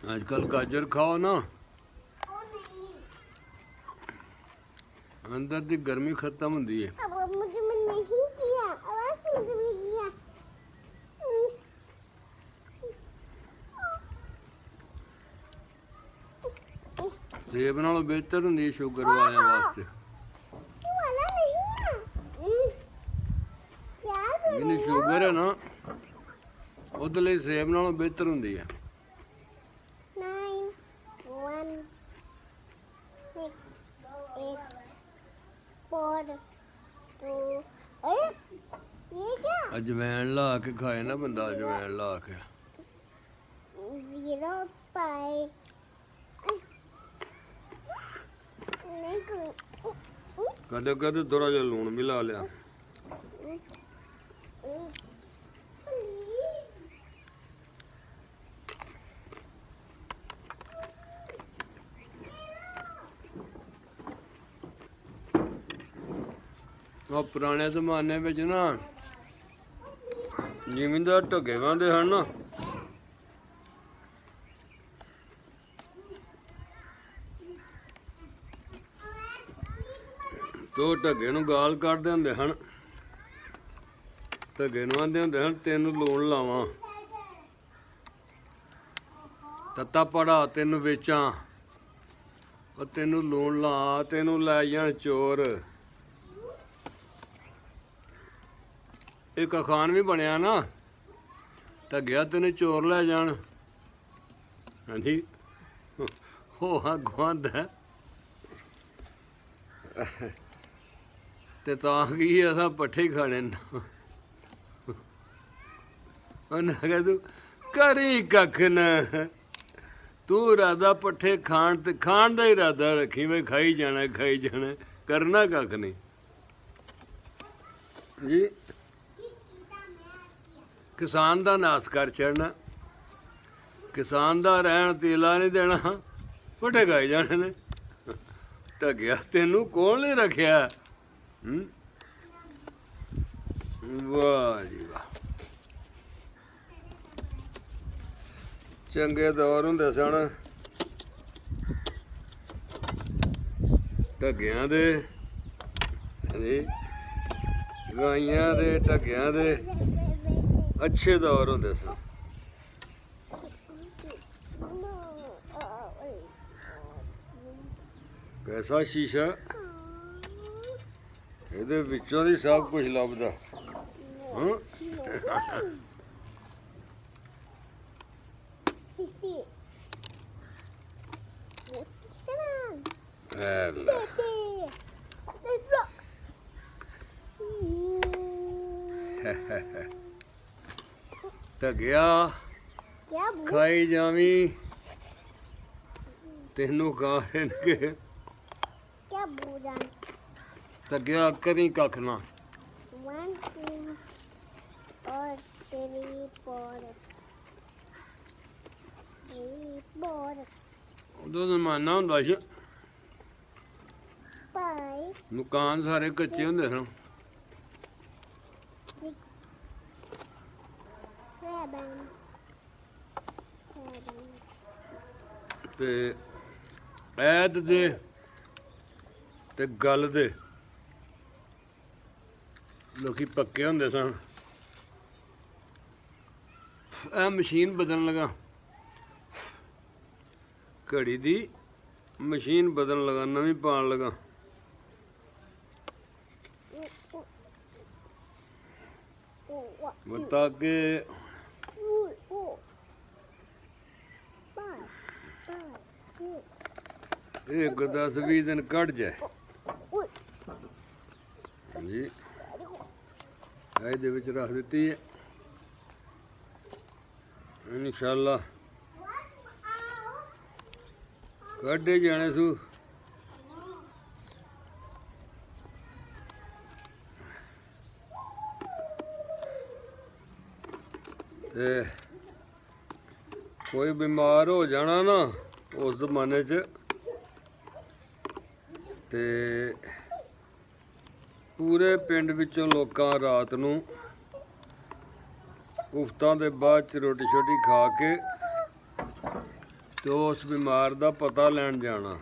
आजकल गाजर खाओ ना, अंदर की गर्मी खत्म होती है। सेब नालों बेहतर होंदी है शुगर वाले वास्ते। जिन्हें शुगर है ना ਉਹਦੇ ਲਈ सेब नालों बेहतर होंदी है। 9 1 6 8 4 2 ये क्या अजवैन ला के खाए ना बंदा, अजवैन ला के 0 पाए नहीं कदे कदे थोड़ा जिहा लून भी ला लिया। पुराने जमाने में ना जिमींदार ढगे बांधे हैं ना, तो ढगे नूं गाल कढ़दे हुंदे हन। ढगे नूं आंदे हुंदे हन तैनूं लूण लावां, तत्ता पड़ा तैनूं वेचां, ओ तैनूं लूण ला, तैनूं लै जाण चोर। एक अखान भी बनया ना, ढग्या तेन चोर लै जान। हाँ जी, हो हाँ गुआंढ है ते तां की असां पट्ठे ही खाने न। उन्हें आखेआ तू करी कख न, तू इरादा पट्ठे खाण ते खाण दा इरादा रखी, भाई खाई जाना करना कख नहीं जी। किसान दा नास कर छड़ना, किसान दा रहन तेला नहीं देना, पट्ठे खाई जाने ने। ढग्या तेनू कौन नहीं रखिया। वाह जी वाह, चंगे दौर हुंदे सन ढग्यां दे, गाइयां दे, ढग्यां दे अच्छे दौर होंदे सन। कैसा शीशा, ਇਹਦੇ ਵਿੱਚੋਂ ਦੀ ਸਭ ਕੁਝ ਲੱਭਦਾ। ਢੱਗਿਆ ਖਾਈ ਜਾਵੀਂ, ਤੈਨੂੰ ਖਾਣਗੇ। ਢੱਗਿਆ ਕਰੀ ਕੱਖ ਨਾ। 1 2 और 3 4 ਉਦੋਂ ਜ਼ਮਾਨਾ ਹੁੰਦਾ ਸੀ, 5 ਮਕਾਨ ਸਾਰੇ ਕੱਚੇ ਹੁੰਦੇ ਸਨ। 6 7 ਤੇ ਐਤ ਦੇ ਤੇ ਗੱਲ ਦੇ ਲੋਕੀ ਪੱਕੇ ਹੁੰਦੇ ਸਨ। ਇਹ ਮਸ਼ੀਨ ਬਦਲਣ ਲੱਗਾ, ਘੜੀ ਦੀ ਮਸ਼ੀਨ ਬਦਲਣ ਲੱਗਾ, ਨਵੀਂ ਪਾਉਣ ਲੱਗਾ। ਬਤਾ ਕੇ एक 10-20 दिन कट जाए जी, ਇਹਦੇ ਵਿੱਚ ਰੱਖ ਦਿੱਤੀ ਹੈ। इंशाअल्लाह ਕੱਢੇ ਜਾਣੇ ਸੂ। ਤੇ ਕੋਈ ਬਿਮਾਰ ਹੋ ਜਾਣਾ ਨਾ ਉਸ ਜ਼ਮਾਨੇ 'ਚ, ਤੇ ਪੂਰੇ ਪਿੰਡ ਵਿੱਚੋਂ ਲੋਕਾਂ ਰਾਤ ਨੂੰ ਉਫਤਾਂ ਦੇ ਬਾਅਦ 'ਚ ਰੋਟੀ ਛੋਟੀ ਖਾ ਕੇ ਤੇ ਉਸ ਬਿਮਾਰ ਦਾ ਪਤਾ ਲੈਣ ਜਾਣਾ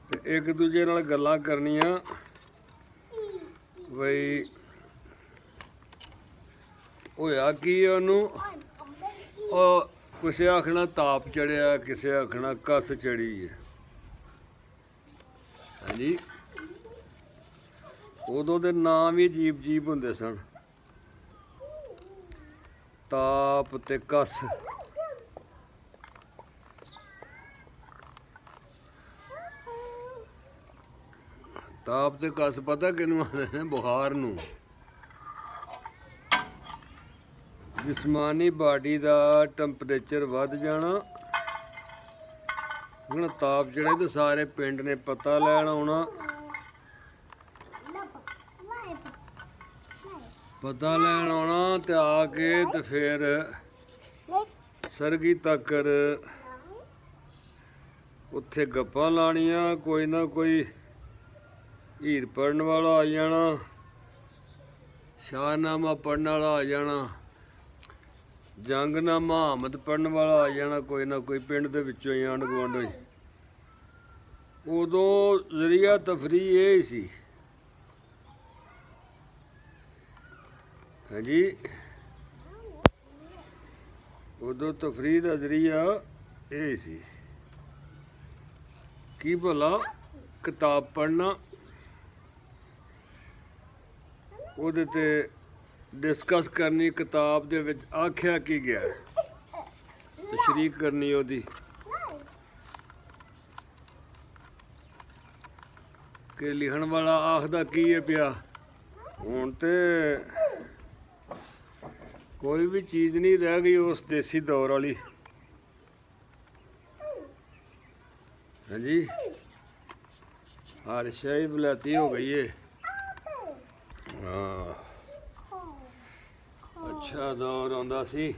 ਤੇ ਇੱਕ ਦੂਜੇ ਨਾਲ ਗੱਲਾਂ ਕਰਨੀਆਂ ਬਈ ਹੋਇਆ ਕੀ ਉਹਨੂੰ। ਉਹ ਕਿਸੇ ਆਖਣਾ ਤਾਪ ਚੜਿਆ, ਕਿਸੇ ਆਖਣਾ ਕੱਸ ਚੜੀ ਹੈ। ਹਾਂਜੀ, ਉਦੋਂ ਦੇ ਨਾਂ ਵੀ ਅਜੀਬ ਅਜੀਬ ਹੁੰਦੇ ਸਨ, ਤਾਪ ਤੇ ਕੱਸ। ਤਾਪ ਤੇ ਕੱਸ ਪਤਾ ਕਿਹਨੂੰ ਆਖਦੇ ਨੇ? ਬੁਖਾਰ ਨੂੰ। ਜਿਸਮਾਨੀ ਬਾਡੀ ਦਾ ਟੈਂਪਰੇਚਰ ਵੱਧ ਜਾਣਾ। ਹੁਣ ਤਾਪ ਚੜੇ ਤੇ ਸਾਰੇ ਪਿੰਡ ਨੇ ਪਤਾ ਲੈਣ ਆਉਣਾ। ਪਤਾ ਲੈਣ ਆਉਣਾ ਤੇ ਆ ਕੇ ਤੇ ਫਿਰ ਸਰਗੀ ਤੱਕਰ ਉੱਥੇ ਗੱਪਾਂ ਲਾਣੀਆਂ। ਕੋਈ ਨਾ ਕੋਈ ਹੀਰ ਪੜਨ ਵਾਲਾ ਆ ਜਾਣਾ, ਸ਼ਾਹਨਾਮਾ ਪੜਨ ਵਾਲਾ ਆ ਜਾਣਾ, ਜੰਗਨਾਮਾ ਆਮਦ ਪੜਨ ਵਾਲਾ ਆ ਜਾਣਾ, ਕੋਈ ਨਾ ਕੋਈ ਪਿੰਡ ਦੇ ਵਿੱਚੋਂ ਹੀ, ਆਂਢ ਗੁਆਂਢੋਂ ਹੀ। ਉਦੋਂ ਜ਼ਰੀਆ ਤਫਰੀਹ ਇਹ ਹੀ ਸੀ। ਹਾਂਜੀ, ਉਦੋਂ ਤਫਰੀਹ ਦਾ ਜ਼ਰੀਆ ਇਹ ਸੀ ਕੀ ਭਲਾ? ਕਿਤਾਬ ਪੜ੍ਹਨਾ, ਉਹਦੇ ਤੇ ਡਿਸਕਸ ਕਰਨੀ, ਕਿਤਾਬ ਦੇ ਵਿੱਚ ਆਖਿਆ ਕੀ ਗਿਆ, ਤਸ਼ਰੀਹ ਕਰਨੀ ਉਹਦੀ ਕਿ ਲਿਖਣ ਵਾਲਾ ਆਖਦਾ ਕੀ ਹੈ ਪਿਆ। ਹੁਣ ਤੇ ਕੋਈ ਵੀ ਚੀਜ਼ ਨਹੀਂ ਰਹਿ ਗਈ ਉਸ ਦੇਸੀ ਦੌਰ ਵਾਲੀ। ਹਾਂਜੀ, ਹਰ ਸ਼ੈ ਬਲਾਤੀ ਹੋ ਗਈ ਏ। ਹਾਂ, ਅੱਛਾ ਦੌਰ ਆਉਂਦਾ ਸੀ,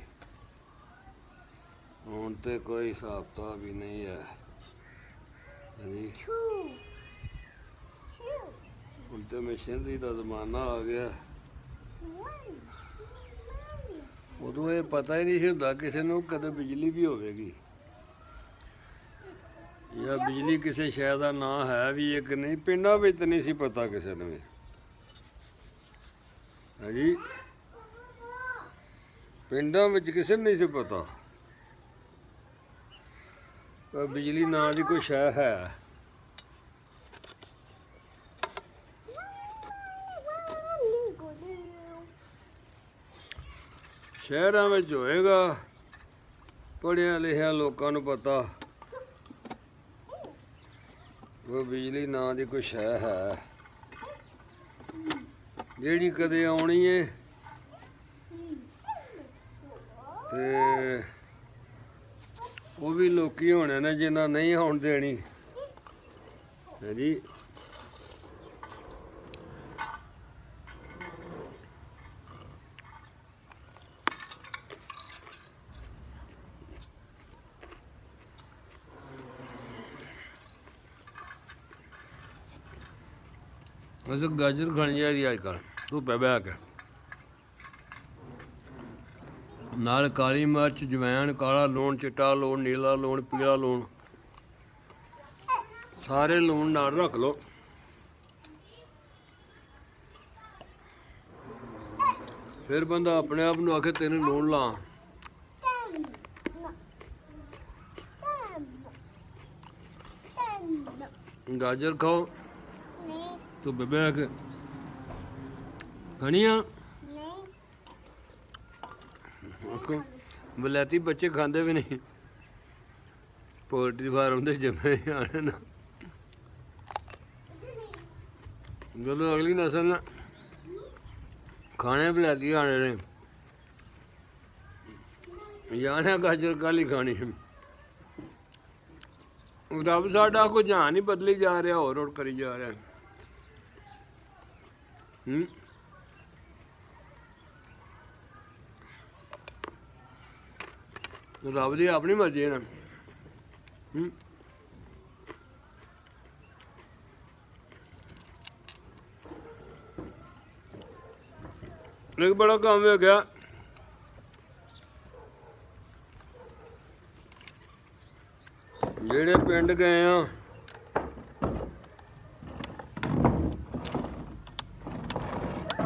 ਹੁਣ ਤੇ ਕੋਈ ਹਿਸਾਬ ਤਾਂ ਵੀ ਨਹੀਂ ਹੈ। ਹਾਂਜੀ, ਹੁਣ ਤੇ ਮਸ਼ੀਨਰੀ ਦਾ ਜ਼ਮਾਨਾ ਆ ਗਿਆ। ਉਦੋਂ ਇਹ ਪਤਾ ਹੀ ਨਹੀਂ ਸੀ ਹੁੰਦਾ ਕਿਸੇ ਨੂੰ ਕਦੇ ਬਿਜਲੀ ਵੀ ਹੋਵੇਗੀ, ਜਾਂ ਬਿਜਲੀ ਕਿਸੇ ਸ਼ੈ ਦਾ ਨਾਂ ਹੈ ਵੀ ਇੱਕ ਨਹੀਂ। ਪਿੰਡਾਂ ਵਿੱਚ ਤਾਂ ਨਹੀਂ ਸੀ ਪਤਾ ਕਿਸੇ ਨੂੰ ਵੀ। ਹਾਂਜੀ, ਪਿੰਡਾਂ ਵਿੱਚ ਕਿਸੇ ਨੂੰ ਨਹੀਂ ਸੀ ਪਤਾ ਬਿਜਲੀ ਨਾਂ ਦੀ ਕੋਈ ਸ਼ੈ ਹੈ। ਸ਼ਹਿਰਾਂ ਵਿੱਚ ਹੋਏਗਾ, ਪੜ੍ਹਿਆ ਲਿਖਿਆ ਲੋਕਾਂ ਨੂੰ ਪਤਾ ਉਹ ਬਿਜਲੀ ਨਾਂ ਦੀ ਕੋਈ ਸ਼ੈ ਹੈ ਜਿਹੜੀ ਕਦੇ ਆਉਣੀ ਏ ਤੇ ਉਹ ਵੀ ਲੋਕੀ ਹੋਣੇ ਨੇ ਜਿਨ੍ਹਾਂ ਨਹੀਂ ਆਉਣ ਦੇਣੀ। ਹਾਂਜੀ, ਵੈਸੇ ਗਾਜਰ ਖਾਣੀ ਚਾਹੀਦੀ ਅੱਜ ਕੱਲ੍ਹ ਧੁੱਪੇ ਬਹਿ ਕੇ, ਨਾਲ ਕਾਲੀ ਮਿਰਚ, ਜਵੈਣ, ਕਾਲਾ ਲੂਣ, ਚਿੱਟਾ ਲੂਣ, ਨੀਲਾ ਲੂਣ, ਪੀਲਾ ਲੂਣ, ਸਾਰੇ ਲੂਣ ਨਾਲ ਰੱਖ ਲਓ। ਫਿਰ ਬੰਦਾ ਆਪਣੇ ਆਪ ਨੂੰ ਆਖੇ ਤੈਨੂੰ ਲੂਣ ਲਾ। ਗਾਜਰ ਖਾਓ ਧੁੱਪੇ ਬਹਿ ਕੇ, ਖਾਣੀ ਆ। ਵਲੈਤੀ ਬੱਚੇ ਖਾਂਦੇ ਵੀ ਨਹੀਂ, ਪੋਲਟਰੀ ਫਾਰਮ ਦੇ ਜੰਮੇ ਆਣੇ ਨਾ। ਜਦੋਂ ਅਗਲੀ ਨਸਲ ਨੇ ਖਾਣੇ ਵਲੈਤੀ ਆਣੇ ਨੇ, ਜਾਣਿਆ ਗਾਜਰ ਕਾਲੀ ਖਾਣੀ। ਰੱਬ ਸਾਡਾ ਕੋਈ ਜਹਾਨ ਹੀ ਬਦਲੀ ਜਾ ਰਿਹਾ, ਹੋਰ ਹੋਰ ਕਰੀ ਜਾ ਰਿਹਾ। ਰੱਬ ਦੀ ਆਪਣੀ ਮਰਜ਼ੀ ਹੈ ਨਾ। ਇੱਕ ਬੜਾ ਕੰਮ ਹੋ ਗਿਆ, ਜਿਹੜੇ ਪਿੰਡ ਗਏ ਆ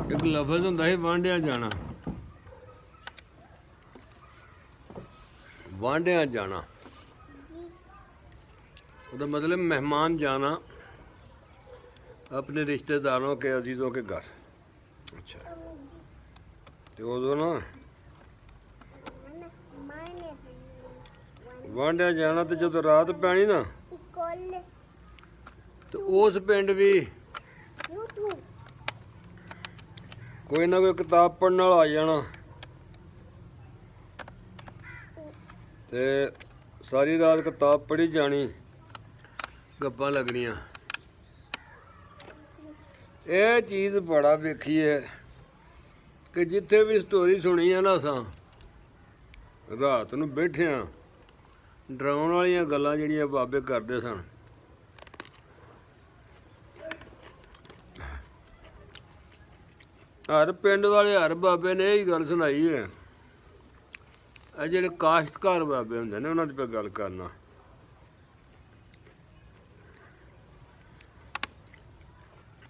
ਇੱਕ ਲਫ਼ਜ਼ ਹੁੰਦਾ ਸੀ ਵਾਂਢਿਆਂ ਜਾਣਾ। ਵਾਂਢਿਆਂ ਜਾਣਾ ਉਹਦਾ मतलब मेहमान जाना अपने रिश्तेदारों के अजीज़ों के घर। अच्छा तो उदों ना वांढिया जाना तो जो रात पैनी ना तो उस पिंड भी कोई ना कोई किताब पढ़ने वाला आ जाना ते सारी रात किताब पढ़ी जानी, गप्पां लगनियां। ਇਹ ਚੀਜ਼ ਬੜਾ ਵੇਖੀ ਹੈ ਕਿ ਜਿੱਥੇ ਵੀ ਸਟੋਰੀ ਸੁਣੀ ਆ ਨਾ ਅਸਾਂ ਰਾਤ ਨੂੰ ਬੈਠਿਆਂ ਡਰਾਉਣ ਵਾਲੀਆਂ ਗੱਲਾਂ ਜਿਹੜੀਆਂ ਬਾਬੇ ਕਰਦੇ ਸਨ। ਹਰ ਪਿੰਡ ਵਾਲੇ ਹਰ ਬਾਬੇ ਨੇ ਇਹੀ ਗੱਲ ਸੁਣਾਈ ਹੈ। ਇਹ ਜਿਹੜੇ ਕਾਸ਼ਤਕਾਰ ਬਾਬੇ ਹੁੰਦੇ ਨੇ ਉਹਨਾਂ ਦੀ ਮੈਂ ਗੱਲ ਕਰਨਾ।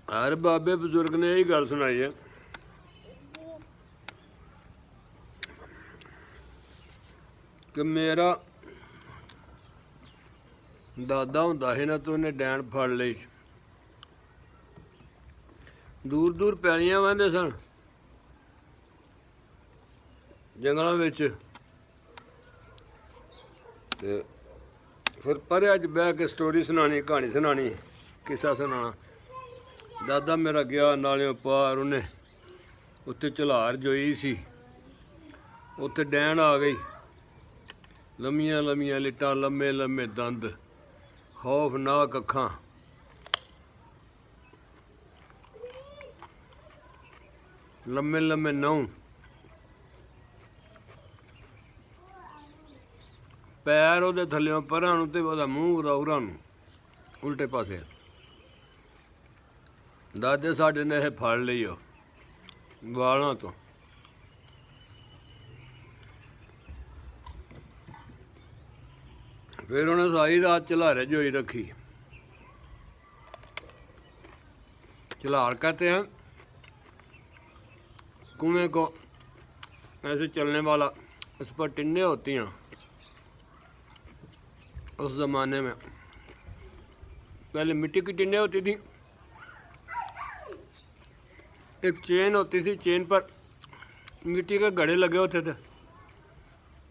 हर बाबे बुजुर्ग ने यही गल सुनाई है कि मेरा दादा हुंदा ही ना तो उन्हें डैन फड़ लई। दूर दूर पैलियां वांदे सन जंगलों विच ते फिर परेआ च बह के स्टोरी सुनानी, कहानी सुनानी, किस्सा सुनाना। दादा मेरा गया नाले पार, उन्हें उत्ते झलार जोई सी, उत्ते डैन आ गई, लम्मियां लम्मियां लिट्टां, लम्मे लम्मे दंद, खौफनाक अखां, लम्मे लम्मे नहुं, पैर ਉਹਦੇ ਥੱਲਿਓਂ ਪਰਾਂ ਨੂੰ ਤੇ ਉਹਦਾ ਮੂੰਹ ਰੌਰਾਂ ਨੂੰ ਉਲਟੇ ਪਾਸੇ। ਦਾਦੇ ਸਾਡੇ ਨੇ ਇਹ ਫੜ ਲਈ ਉਹ ਵਾਲਾਂ ਤੋਂ। फिर उन्हें सारी रात चलारे जोई रखी। चलार कहते हैं कुएं को ऐसे चलने वाला, इस पर टिन्ने होती हैं। उस ज़माने में पहले मिट्टी की टिन्ने होती थी, एक चेन होती थी, चेन पर मिट्टी के घड़े लगे होते थे,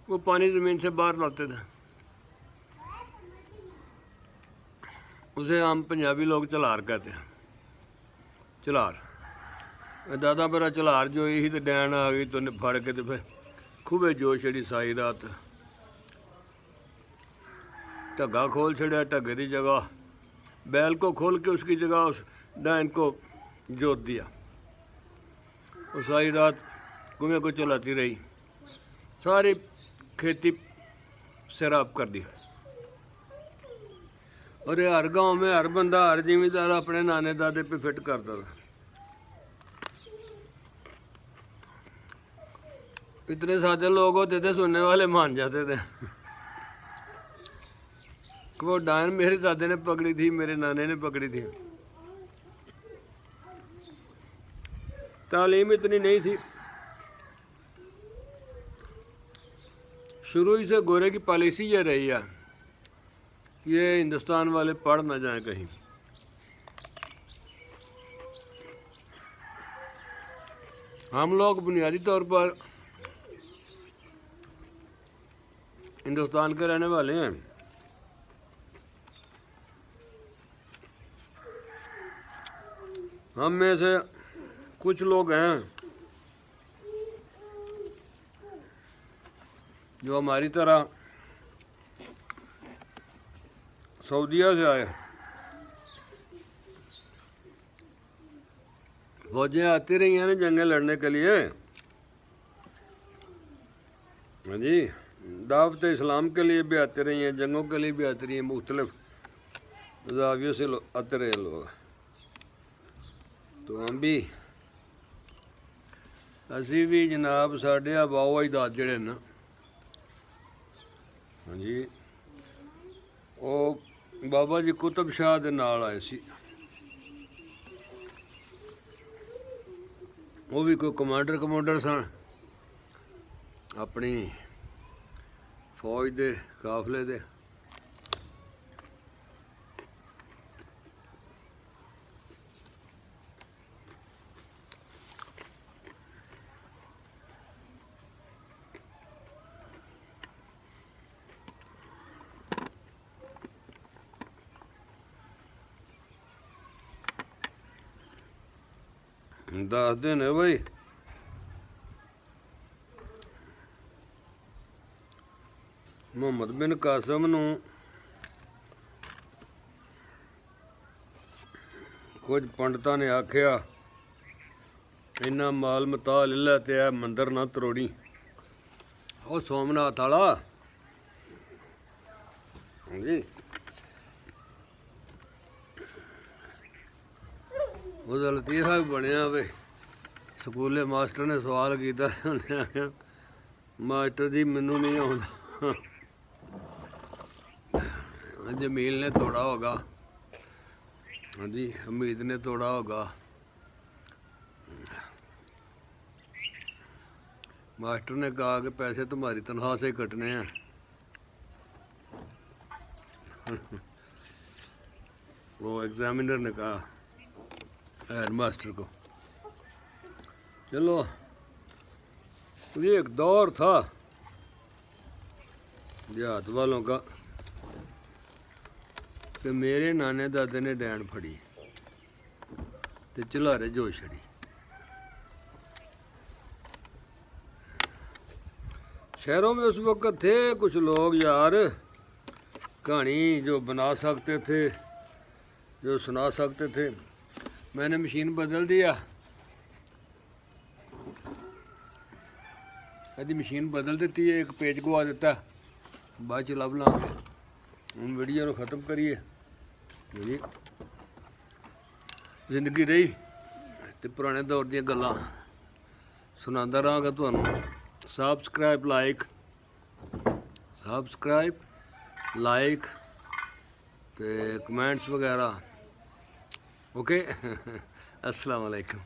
वो पानी ज़मीन से बाहर लाते थे। उसे आम पंजाबी लोग चलार कहते हैं। चलार दादा मेरा चलार जो ही तो डैन आ गई तो उन्हें फड़ के तो फिर खूबे जो छड़ी सारी रात ढग्गा खोल छड़िया, ढग्गे की जगह बैल को खोल के उसकी जगह उस डैन को जोत दिया। वो सारी रात कुएं को चलाती रही, सारी खेती सैराब कर दी। और ये हर गांव में हर बंदा, हर जिम्मेदार अपने नाने दादे पे फिट करता था। इतने सादे लोग होते थे, सुनने वाले मान जाते थे कि वो डायन मेरे दादे ने पकड़ी थी, मेरे नाने ने पकड़ी थी। तालीम इतनी नहीं थी, शुरू ही से गोरे की पॉलिसी ये रही है ये हिंदुस्तान वाले पढ़ ना जाएं कहीं। हम लोग बुनियादी तौर पर हिंदुस्तान के रहने वाले हैं। हम में से कुछ लोग हैं जो हमारी तरह सऊदीया से आए। फौजें आती रही हैं ना जंगें लड़ने के लिए। हाँ जी, दावत इस्लाम के लिए भी आती रही हैं, जंगों के लिए भी आती रही हैं, मुख्तलिफ जावियों से आते रहे लोग। तो हम भी असी भी जनाब साढ़े आबाओ अजदाद जड़े ना, हाँ जी, ਉਹ ਬਾਬਾ ਜੀ ਕੁਤਬ ਸ਼ਾਹ ਦੇ ਨਾਲ ਆਏ ਸੀ। ਉਹ ਵੀ ਕੋਈ ਕਮਾਂਡਰ ਸਨ ਆਪਣੀ ਫੌਜ ਦੇ ਕਾਫਲੇ ਦੇ। ਦੱਸਦੇ ਨੇ ਬਈ ਮੁਹੰਮਦ ਬਿਨ ਕਾਸਮ ਨੂੰ ਕੁਝ ਪੰਡਤਾਂ ਨੇ ਆਖਿਆ ਇੰਨਾ ਮਾਲ ਮਤਾ ਲੈ ਲੈ ਤੇ ਇਹ ਮੰਦਰ ਨਾ ਤਰੋੜੀ। ਉਹ ਸੋਮਨਾਥ ਵਾਲਾ ਹਾਂਜੀ ਉਹਦਾ ਲਤੀਫਾ ਵੀ ਬਣਿਆ ਵੇ। ਸਕੂਲੇ ਮਾਸਟਰ ਨੇ ਸਵਾਲ ਕੀਤਾ, ਮਾਸਟਰ ਜੀ ਮੈਨੂੰ ਨਹੀਂ ਆਉਂਦਾ। ਜਮੀਲ ਨੇ ਤੋੜਾ ਹੋਗਾ, ਹਾਂਜੀ ਹਮੀਦ ਨੇ ਤੋੜਾ होगा। मास्टर ने कहा कि पैसे तुम्हारी तनख्वाह से कटने हैं। वो एग्जामिनर ने कहा हेड मास्टर को। चलो ये एक दौर था देहात वालों का कि मेरे नाने दादे ने डैन फड़ी ते चलारे जो छड़ी। शहरों में उस वक़्त थे कुछ लोग यार कहानी जो बना सकते थे, जो सुना सकते थे। मैंने मशीन बदल दिया, यदि मशीन बदल देती है, एक पेज गवा देता, बाद च लभ लांगे। हम वीडियो को ख़त्म करिए जी। जिंदगी रही तो पुराने दौर दी गल्लां सुनांदा रहांगा तुहानूं। सब्सक्राइब लाइक ते कमेंट्स वगैरह ओके। अस्सलाम वालेकुम।